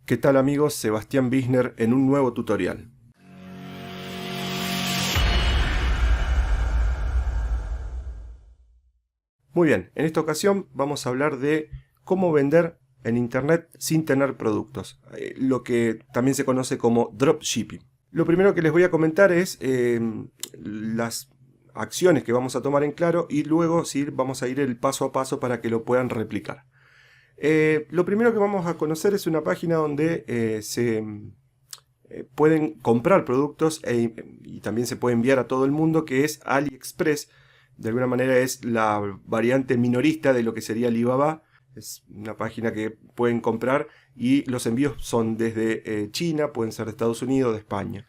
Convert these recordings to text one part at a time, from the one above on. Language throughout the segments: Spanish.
¿Qué tal amigos? Sebastián Bichner en un nuevo tutorial. Muy bien, en esta ocasión vamos a hablar de cómo vender en internet sin tener productos, lo que también se conoce como dropshipping. Lo primero que les voy a comentar es las acciones que vamos a tomar en claro y luego sí, vamos a ir el paso a paso para que lo puedan replicar. Lo primero que vamos a conocer es una página donde se pueden comprar productos y también se puede enviar a todo el mundo, que es AliExpress. De alguna manera es la variante minorista de lo que sería Alibaba. Es una página que pueden comprar y los envíos son desde China, pueden ser de Estados Unidos, de España.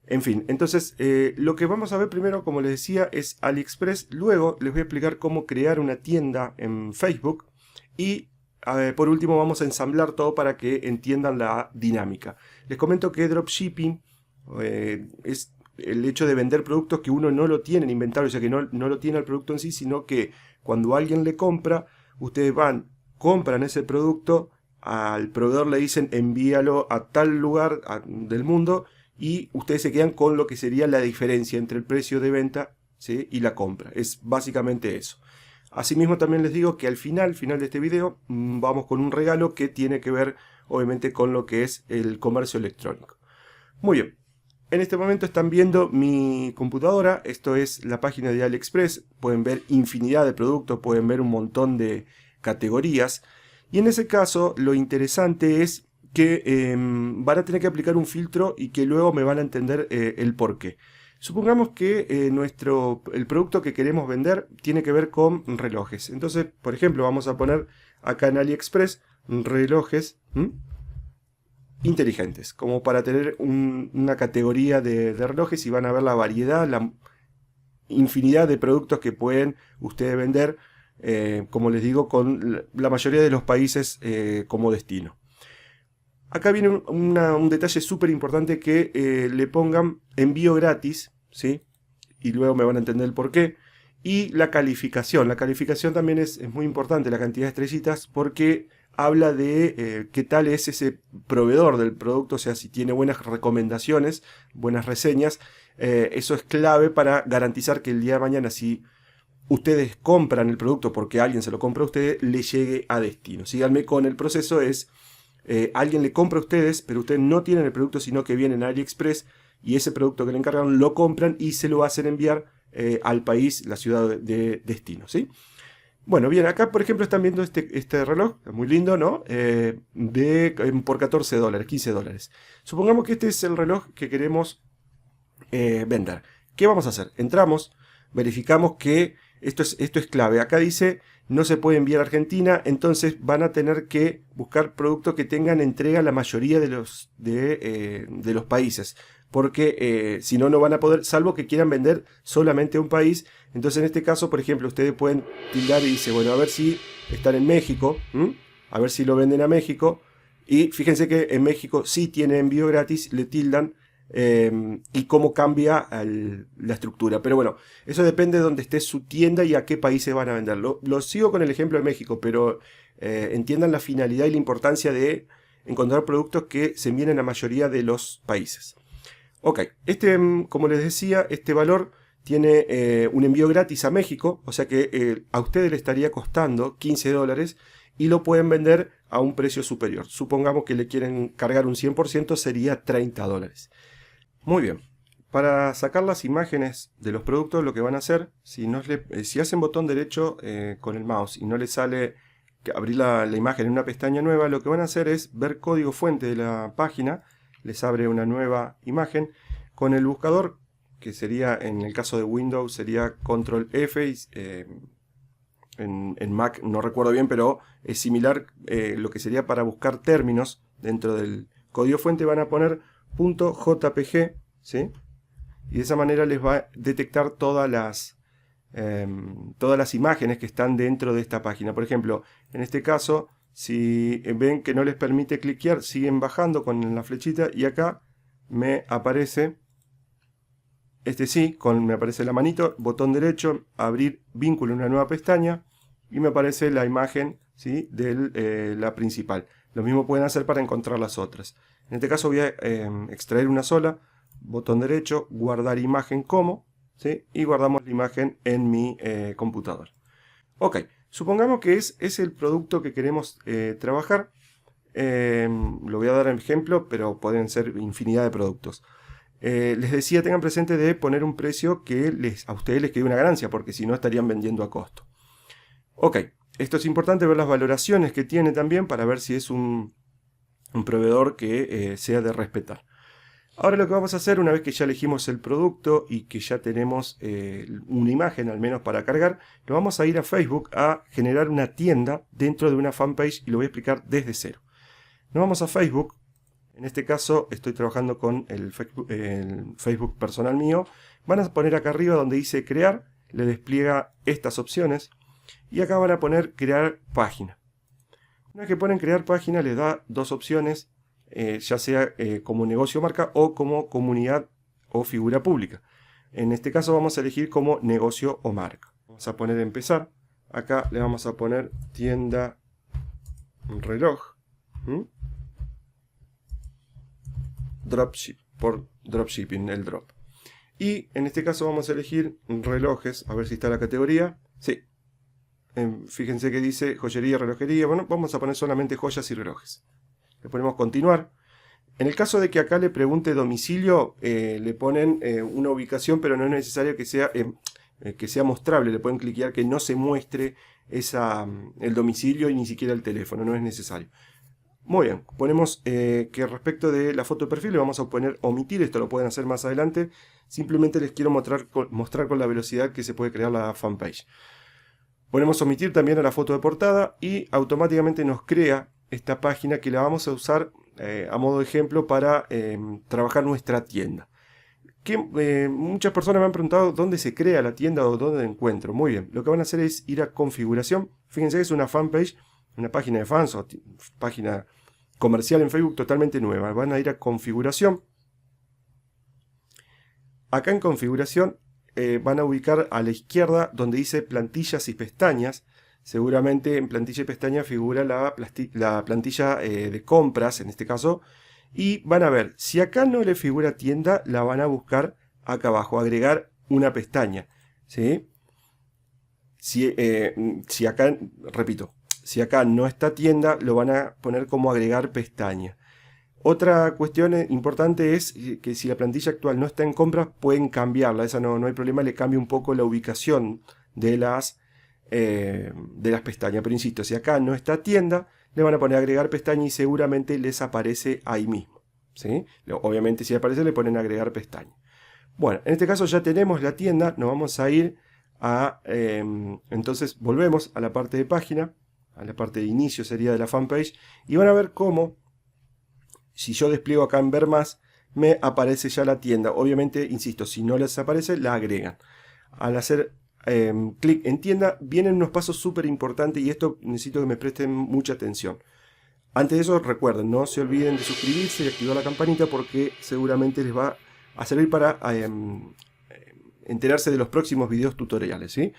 En fin, entonces lo que vamos a ver primero, como les decía, es AliExpress. Luego les voy a explicar cómo crear una tienda en Facebook. Y por último vamos a ensamblar todo para que entiendan la dinámica. Les comento que dropshipping es el hecho de vender productos que uno no lo tiene en inventario, o sea que no lo tiene el producto en sí, sino que cuando alguien le compra, ustedes van, compran ese producto, al proveedor le dicen envíalo a tal lugar del mundo y ustedes se quedan con lo que sería la diferencia entre el precio de venta, ¿sí?, y la compra. Es básicamente eso. Asimismo también les digo que al final de este video vamos con un regalo que tiene que ver obviamente con lo que es el comercio electrónico. Muy bien, en este momento están viendo mi computadora, esto es la página de AliExpress, pueden ver infinidad de productos, pueden ver un montón de categorías y en ese caso lo interesante es que van a tener que aplicar un filtro y que luego me van a entender el por qué. Supongamos que el producto que queremos vender tiene que ver con relojes. Entonces, por ejemplo, vamos a poner acá en AliExpress relojes inteligentes, como para tener una categoría de relojes y van a ver la variedad, la infinidad de productos que pueden ustedes vender, como les digo, con la mayoría de los países como destino. Acá viene un detalle súper importante, que le pongan envío gratis, ¿sí? Y luego me van a entender el por qué. Y la calificación. La calificación también es muy importante, la cantidad de estrellitas, porque habla de qué tal es ese proveedor del producto, o sea, si tiene buenas recomendaciones, buenas reseñas. Eso es clave para garantizar que el día de mañana, si ustedes compran el producto porque alguien se lo compra a ustedes, le llegue a destino. Síganme con el proceso, es... alguien le compra a ustedes, pero ustedes no tienen el producto, sino que vienen a AliExpress y ese producto que le encargaron lo compran y se lo hacen enviar al país, la ciudad de destino, ¿sí? Bueno, bien, acá por ejemplo están viendo este reloj, muy lindo, ¿no? Por 14 dólares, 15 dólares. Supongamos que este es el reloj que queremos vender. ¿Qué vamos a hacer? Entramos, verificamos que esto es clave. Acá dice no se puede enviar a Argentina, entonces van a tener que buscar productos que tengan entrega a la mayoría de los países, porque si no, no van a poder, salvo que quieran vender solamente a un país. Entonces en este caso, por ejemplo, ustedes pueden tildar y dice, bueno, a ver si están en México, a ver si lo venden a México, y fíjense que en México sí tiene envío gratis, le tildan, y cómo cambia la estructura. Pero bueno, eso depende de dónde esté su tienda y a qué países van a venderlo. Lo sigo con el ejemplo de México, pero entiendan la finalidad y la importancia de encontrar productos que se envíen en la mayoría de los países. Ok, como les decía, este valor tiene un envío gratis a México, o sea que a ustedes le estaría costando 15 dólares y lo pueden vender a un precio superior. Supongamos que le quieren cargar un 100%, sería 30 dólares. Muy bien, para sacar las imágenes de los productos, lo que van a hacer, si hacen botón derecho con el mouse y no les sale abrir la imagen en una pestaña nueva, lo que van a hacer es ver código fuente de la página, les abre una nueva imagen con el buscador, que sería, en el caso de Windows, sería Control F, en Mac no recuerdo bien, pero es similar, lo que sería para buscar términos dentro del código fuente, van a poner .jpg, ¿sí? Y de esa manera les va a detectar todas las imágenes que están dentro de esta página. Por ejemplo, en este caso, si ven que no les permite cliquear, siguen bajando con la flechita y acá me aparece, me aparece la manito, botón derecho, abrir vínculo en una nueva pestaña y me aparece la imagen, ¿sí?, de la principal. Lo mismo pueden hacer para encontrar las otras. En este caso voy a extraer una sola, botón derecho, guardar imagen como, ¿sí? Y guardamos la imagen en mi computador. Ok, supongamos que es el producto que queremos trabajar. Lo voy a dar en ejemplo, pero pueden ser infinidad de productos. Les decía, tengan presente de poner un precio que a ustedes les quede una ganancia, porque si no estarían vendiendo a costo. Ok, esto es importante ver las valoraciones que tiene también para ver si es un proveedor que sea de respetar. Ahora lo que vamos a hacer, una vez que ya elegimos el producto y que ya tenemos una imagen al menos para cargar, lo vamos a ir a Facebook a generar una tienda dentro de una fanpage y lo voy a explicar desde cero. Nos vamos a Facebook. En este caso estoy trabajando con el Facebook personal mío. Van a poner acá arriba donde dice crear, le despliega estas opciones y acá van a poner crear página. Una vez que ponen crear página les da dos opciones, ya sea como negocio marca o como comunidad o figura pública. En este caso vamos a elegir como negocio o marca. Vamos a poner empezar. Acá le vamos a poner tienda reloj. Dropship, por dropshipping, el drop. Y en este caso vamos a elegir relojes, a ver si está la categoría. Sí. Fíjense que dice joyería, relojería. Bueno, vamos a poner solamente joyas y relojes. Le ponemos continuar. En el caso de que acá le pregunte domicilio, le ponen una ubicación, pero no es necesario que sea mostrable. Le pueden cliquear que no se muestre el domicilio y ni siquiera el teléfono, no es necesario. Muy bien, ponemos que respecto de la foto de perfil le vamos a poner omitir, esto lo pueden hacer más adelante. Simplemente les quiero mostrar con la velocidad que se puede crear la fanpage. Ponemos omitir también a la foto de portada y automáticamente nos crea esta página que la vamos a usar a modo de ejemplo para trabajar nuestra tienda. Muchas personas me han preguntado dónde se crea la tienda o dónde la encuentro. Muy bien, lo que van a hacer es ir a configuración. Fíjense que es una fanpage, una página de fans o página comercial en Facebook totalmente nueva. Van a ir a configuración. Acá en configuración van a ubicar a la izquierda donde dice plantillas y pestañas. Seguramente en plantilla y pestaña figura la plantilla de compras en este caso. Y van a ver, si acá no le figura tienda, la van a buscar acá abajo, agregar una pestaña. ¿Sí? Si acá, repito, si acá no está tienda, lo van a poner como agregar pestaña. Otra cuestión importante es que si la plantilla actual no está en compras, pueden cambiarla. Esa no hay problema, le cambia un poco la ubicación de las pestañas. Pero insisto, si acá no está tienda, le van a poner agregar pestaña y seguramente les aparece ahí mismo. ¿Sí? Obviamente si aparece le ponen agregar pestaña. Bueno, en este caso ya tenemos la tienda, nos vamos a ir a... entonces volvemos a la parte de página, a la parte de inicio sería de la fanpage, y van a ver cómo, si yo despliego acá en ver más, me aparece ya la tienda. Obviamente, insisto, si no les aparece, la agregan. Al hacer clic en tienda, vienen unos pasos súper importantes y esto necesito que me presten mucha atención. Antes de eso, recuerden, no se olviden de suscribirse y activar la campanita porque seguramente les va a servir para enterarse de los próximos videos tutoriales, ¿sí?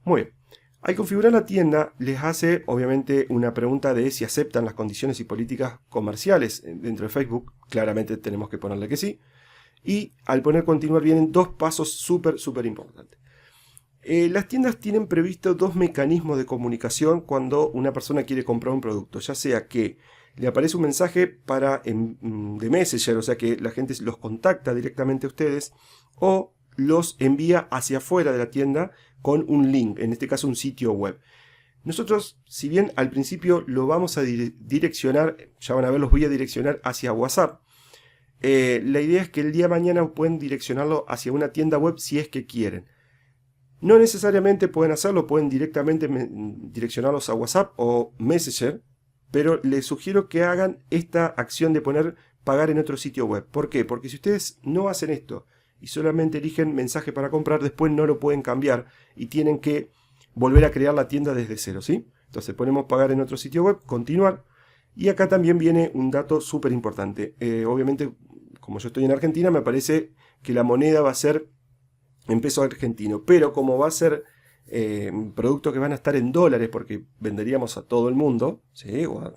Muy bien. Al configurar la tienda, les hace obviamente una pregunta de si aceptan las condiciones y políticas comerciales dentro de Facebook. Claramente tenemos que ponerle que sí. Y al poner continuar vienen dos pasos súper importantes. Las tiendas tienen previsto dos mecanismos de comunicación cuando una persona quiere comprar un producto. Ya sea que le aparece un mensaje de Messenger, o sea que la gente los contacta directamente a ustedes, o los envía hacia afuera de la tienda con un link, en este caso un sitio web. Nosotros, si bien al principio lo vamos a direccionar, ya van a ver, los voy a direccionar hacia WhatsApp. La idea es que el día de mañana pueden direccionarlo hacia una tienda web si es que quieren. No necesariamente pueden hacerlo, pueden directamente direccionarlos a WhatsApp o Messenger, pero les sugiero que hagan esta acción de poner pagar en otro sitio web. ¿Por qué? Porque si ustedes no hacen esto y solamente eligen mensaje para comprar, después no lo pueden cambiar y tienen que volver a crear la tienda desde cero, ¿sí? Entonces ponemos pagar en otro sitio web, continuar, y acá también viene un dato súper importante. Obviamente, como yo estoy en Argentina, me parece que la moneda va a ser en peso argentino, pero como va a ser productos que van a estar en dólares, porque venderíamos a todo el mundo, ¿sí? O a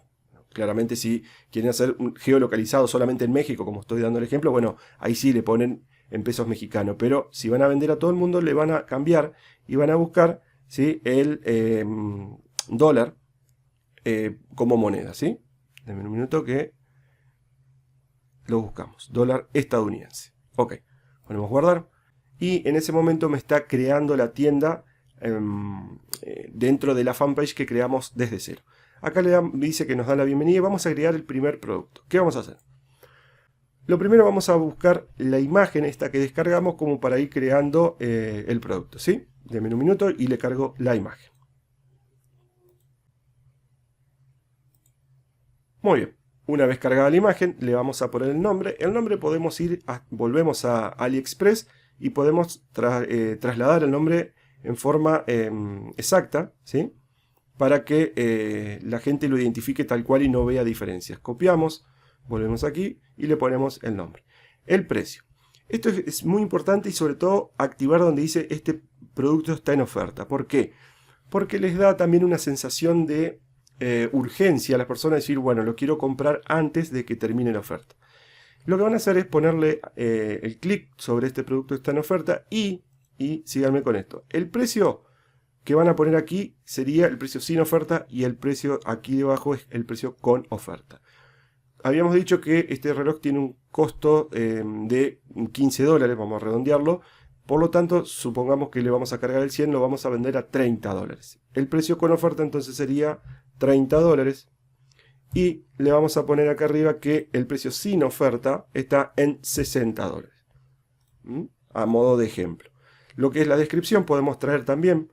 Claramente si quieren hacer un geolocalizado solamente en México, como estoy dando el ejemplo, bueno, ahí sí le ponen en pesos mexicanos. Pero si van a vender a todo el mundo, le van a cambiar y van a buscar, ¿sí?, el dólar como moneda, ¿sí? Denme un minuto que lo buscamos. Dólar estadounidense. Ok, ponemos guardar. Y en ese momento me está creando la tienda dentro de la fanpage que creamos desde cero. Acá dice que nos da la bienvenida y vamos a agregar el primer producto. ¿Qué vamos a hacer? Lo primero vamos a buscar la imagen esta que descargamos como para ir creando el producto, ¿sí? Denme un minuto y le cargo la imagen. Muy bien. Una vez cargada la imagen, le vamos a poner el nombre. El nombre podemos volvemos a AliExpress y podemos trasladar el nombre en forma exacta, ¿sí?, para que la gente lo identifique tal cual y no vea diferencias. Copiamos, volvemos aquí y le ponemos el nombre. El precio. Esto es muy importante y sobre todo activar donde dice este producto está en oferta. ¿Por qué? Porque les da también una sensación de urgencia a las personas, decir, bueno, lo quiero comprar antes de que termine la oferta. Lo que van a hacer es ponerle el clic sobre este producto está en oferta y síganme con esto. El precio que van a poner aquí sería el precio sin oferta y el precio aquí debajo es el precio con oferta. Habíamos dicho que este reloj tiene un costo de $15, vamos a redondearlo. Por lo tanto, supongamos que le vamos a cargar el 100, lo vamos a vender a $30. El precio con oferta entonces sería $30. Y le vamos a poner acá arriba que el precio sin oferta está en $60. A modo de ejemplo. Lo que es la descripción podemos traer también.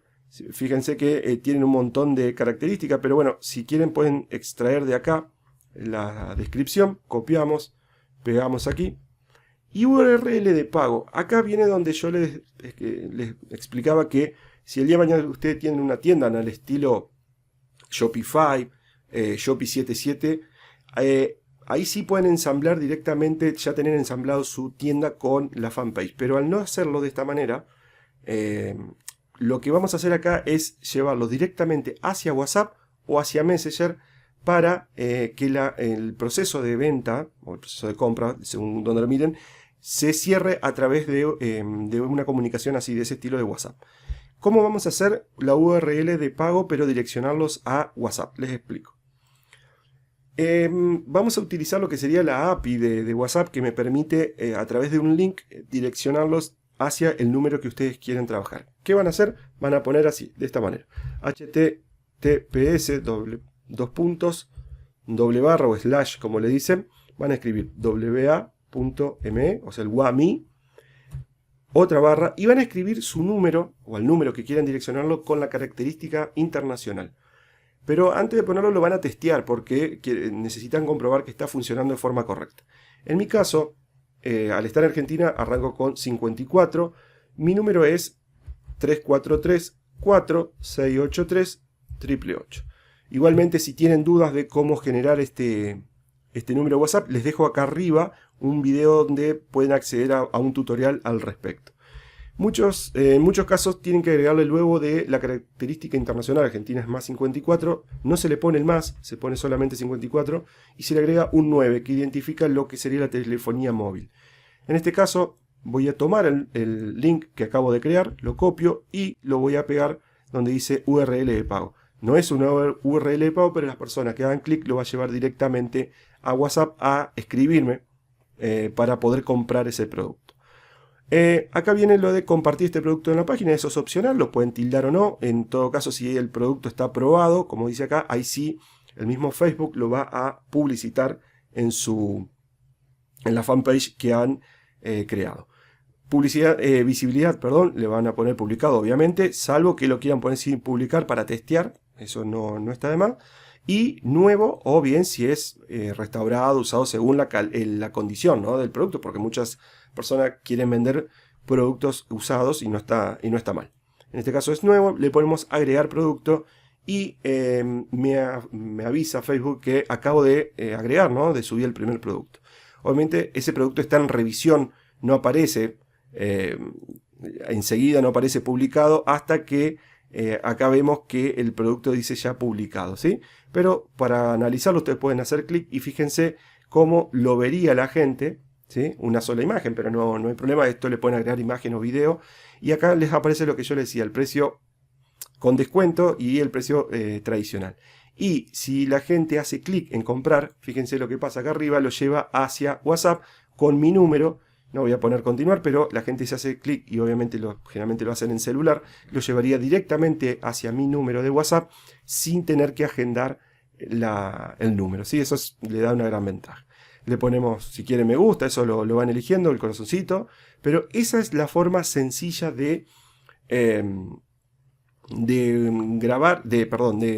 Fíjense que tienen un montón de características, pero bueno, si quieren pueden extraer de acá la descripción, copiamos, pegamos aquí. Y URL de pago. Acá viene donde yo les explicaba que si el día de mañana ustedes tienen una tienda en el estilo Shopify, Shopee 77, ahí sí pueden ensamblar directamente, ya tener ensamblado su tienda con la fanpage. Pero al no hacerlo de esta manera, lo que vamos a hacer acá es llevarlo directamente hacia WhatsApp o hacia Messenger para que el proceso de venta o el proceso de compra, según donde lo miren, se cierre a través de una comunicación así de ese estilo de WhatsApp. ¿Cómo vamos a hacer la URL de pago pero direccionarlos a WhatsApp? Les explico. Vamos a utilizar lo que sería la API de WhatsApp que me permite a través de un link direccionarlos hacia el número que ustedes quieren trabajar. ¿Qué van a hacer? Van a poner así, de esta manera. https // como le dicen, van a escribir wa.me, o sea el WAMI, otra barra, y van a escribir su número, o el número que quieran direccionarlo con la característica internacional. Pero antes de ponerlo lo van a testear porque necesitan comprobar que está funcionando de forma correcta. En mi caso, al estar en Argentina, arranco con 54. Mi número es 343-4683-888. Igualmente, si tienen dudas de cómo generar este número WhatsApp, les dejo acá arriba un video donde pueden acceder a un tutorial al respecto. En muchos casos tienen que agregarle luego de la característica internacional. Argentina es más 54, no se le pone el más, se pone solamente 54 y se le agrega un 9 que identifica lo que sería la telefonía móvil. En este caso voy a tomar el link que acabo de crear, lo copio y lo voy a pegar donde dice URL de pago. No es una URL de pago, pero las personas que hagan clic lo va a llevar directamente a WhatsApp a escribirme para poder comprar ese producto. Acá viene lo de compartir este producto en la página, eso es opcional, lo pueden tildar o no. En todo caso, si el producto está aprobado, como dice acá, ahí sí el mismo Facebook lo va a publicitar en la fanpage que han creado. Visibilidad, perdón, le van a poner publicado, obviamente, salvo que lo quieran poner sin publicar para testear, eso no está de más. Y nuevo, o bien si es restaurado, usado según la condición, ¿no?, del producto, porque muchas personas quieren vender productos usados y no está mal. En este caso es nuevo, le ponemos agregar producto y me avisa Facebook que acabo de agregar, ¿no?, de subir el primer producto. Obviamente ese producto está en revisión, no aparece enseguida, no aparece publicado hasta que acá vemos que el producto dice ya publicado, ¿sí? Pero para analizarlo ustedes pueden hacer clic y fíjense cómo lo vería la gente, ¿sí? Una sola imagen, pero no hay problema, esto le pueden agregar imagen o video, y acá les aparece lo que yo les decía, el precio con descuento y el precio tradicional. Y si la gente hace clic en comprar, fíjense lo que pasa acá arriba, lo lleva hacia WhatsApp con mi número. No voy a poner continuar, pero la gente se hace clic y obviamente generalmente lo hacen en celular, lo llevaría directamente hacia mi número de WhatsApp sin tener que agendar el número, ¿sí? Eso le da una gran ventaja. Le ponemos, si quieren, me gusta, eso lo van eligiendo, el corazoncito, pero esa es la forma sencilla de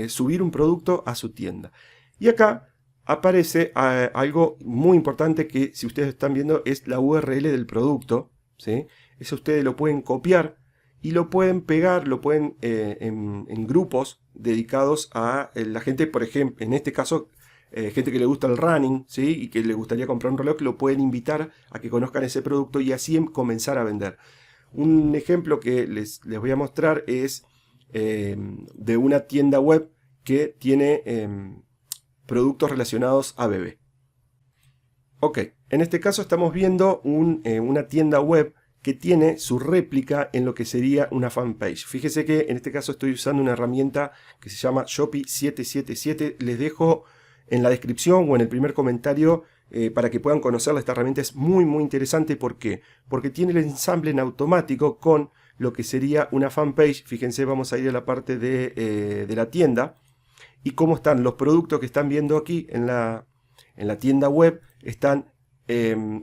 subir un producto a su tienda. Y acá aparece algo muy importante que, si ustedes están viendo, es la URL del producto, ¿sí? Eso ustedes lo pueden copiar y lo pueden pegar, lo pueden en grupos dedicados a la gente, por ejemplo, en este caso, gente que le gusta el running, ¿sí? Y que le gustaría comprar un reloj, lo pueden invitar a que conozcan ese producto y así comenzar a vender. Un ejemplo que les voy a mostrar es de una tienda web que tiene productos relacionados a bebé. Ok, en este caso estamos viendo una tienda web que tiene su réplica en lo que sería una fanpage. Fíjese que en este caso estoy usando una herramienta que se llama Shopee 777. Les dejo en la descripción o en el primer comentario para que puedan conocerla. Esta herramienta es muy interesante. ¿Por qué? Porque tiene el ensamble en automático con lo que sería una fanpage. Fíjense, vamos a ir a la parte de la tienda y cómo están los productos que están viendo aquí en la tienda web. Están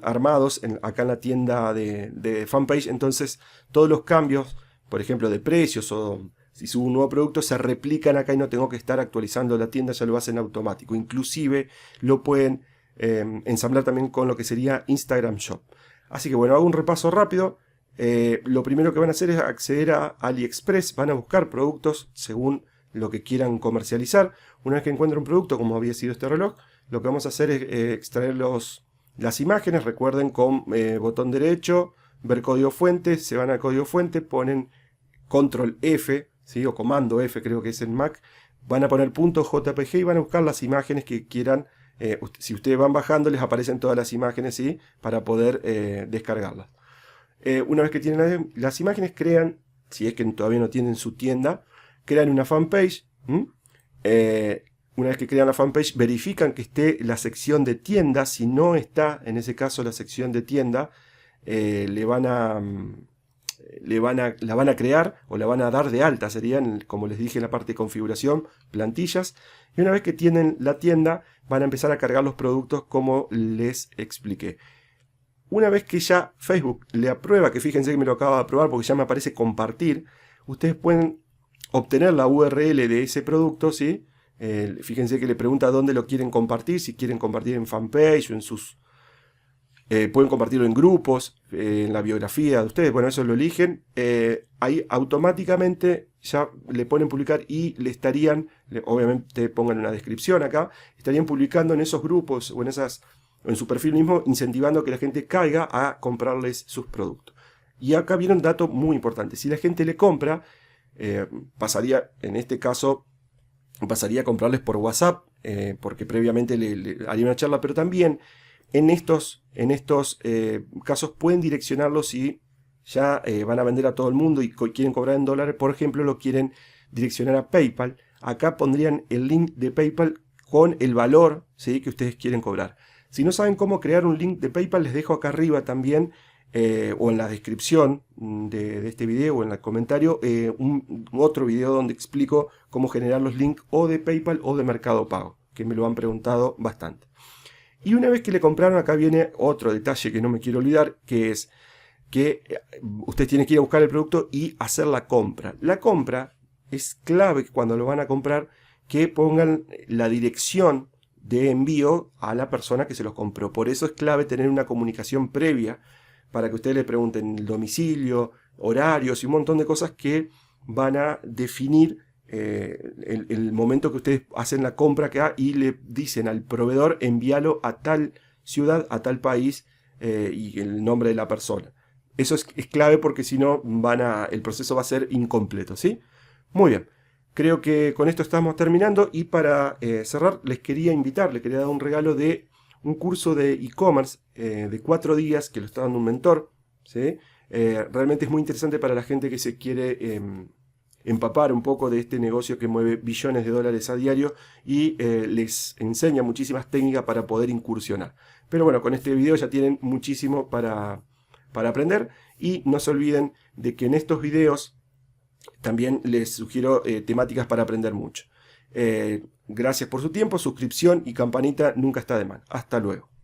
armados acá en la tienda de fanpage. Entonces todos los cambios, por ejemplo, de precios o si subo un nuevo producto, se replican acá y no tengo que estar actualizando la tienda, ya lo hacen automático. Inclusive lo pueden ensamblar también con lo que sería Instagram Shop. Así que bueno, hago un repaso rápido. Lo primero que van a hacer es acceder a AliExpress. Van a buscar productos según lo que quieran comercializar. Una vez que encuentren un producto, como había sido este reloj, lo que vamos a hacer es extraer las imágenes. Recuerden, con botón derecho, ver código fuente, se van al código fuente, ponen control F, ¿sí? O comando F, creo que es en Mac. Van a poner .jpg y van a buscar las imágenes que quieran. Si ustedes van bajando, les aparecen todas las imágenes, ¿sí? Para poder descargarlas. Una vez que tienen las imágenes, crean, si es que todavía no tienen su tienda, crean una fanpage. Una vez que crean la fanpage, verifican que esté la sección de tienda. Si no está, en ese caso, la sección de tienda, la van a crear o la van a dar de alta. Serían, como les dije, en la parte de configuración, plantillas. Y una vez que tienen la tienda, van a empezar a cargar los productos como les expliqué. Una vez que ya Facebook le aprueba, que fíjense que me lo acaba de aprobar porque ya me aparece compartir, ustedes pueden obtener la URL de ese producto, ¿sí? Fíjense que le pregunta dónde lo quieren compartir, si quieren compartir en fanpage o en sus... pueden compartirlo en grupos, en la biografía de ustedes, bueno, eso lo eligen. Ahí automáticamente ya le ponen publicar y le estarían, obviamente pongan una descripción acá, estarían publicando en esos grupos o en su perfil mismo, incentivando a que la gente caiga a comprarles sus productos. Y acá viene un dato muy importante. Si la gente le compra, pasaría, en este caso, pasaría a comprarles por WhatsApp, porque previamente le haría una charla, pero también en estos casos pueden direccionarlos si ya van a vender a todo el mundo y quieren cobrar en dólares. Por ejemplo, lo quieren direccionar a PayPal. Acá pondrían el link de PayPal con el valor, ¿sí?, que ustedes quieren cobrar. Si no saben cómo crear un link de PayPal, les dejo acá arriba también, o en la descripción de este video o en el comentario, otro video donde explico cómo generar los links o de PayPal o de Mercado Pago, que me lo han preguntado bastante. Y una vez que le compraron, acá viene otro detalle que no me quiero olvidar, que es que ustedes tienen que ir a buscar el producto y hacer la compra. La compra es clave cuando lo van a comprar, que pongan la dirección de envío a la persona que se los compró. Por eso es clave tener una comunicación previa para que ustedes le pregunten el domicilio, horarios y un montón de cosas que van a definir el momento que ustedes hacen la compra acá y le dicen al proveedor envíalo a tal ciudad, a tal país, y el nombre de la persona. Eso es clave porque si no el proceso va a ser incompleto, ¿sí? Muy bien, creo que con esto estamos terminando y para cerrar les quería dar un regalo de un curso de e-commerce de 4 días que lo está dando un mentor, ¿sí? Realmente es muy interesante para la gente que se quiere empapar un poco de este negocio que mueve billones de dólares a diario y les enseña muchísimas técnicas para poder incursionar. Pero bueno, con este video ya tienen muchísimo para aprender y no se olviden de que en estos videos también les sugiero temáticas para aprender mucho. Gracias por su tiempo, suscripción y campanita nunca está de mal. Hasta luego.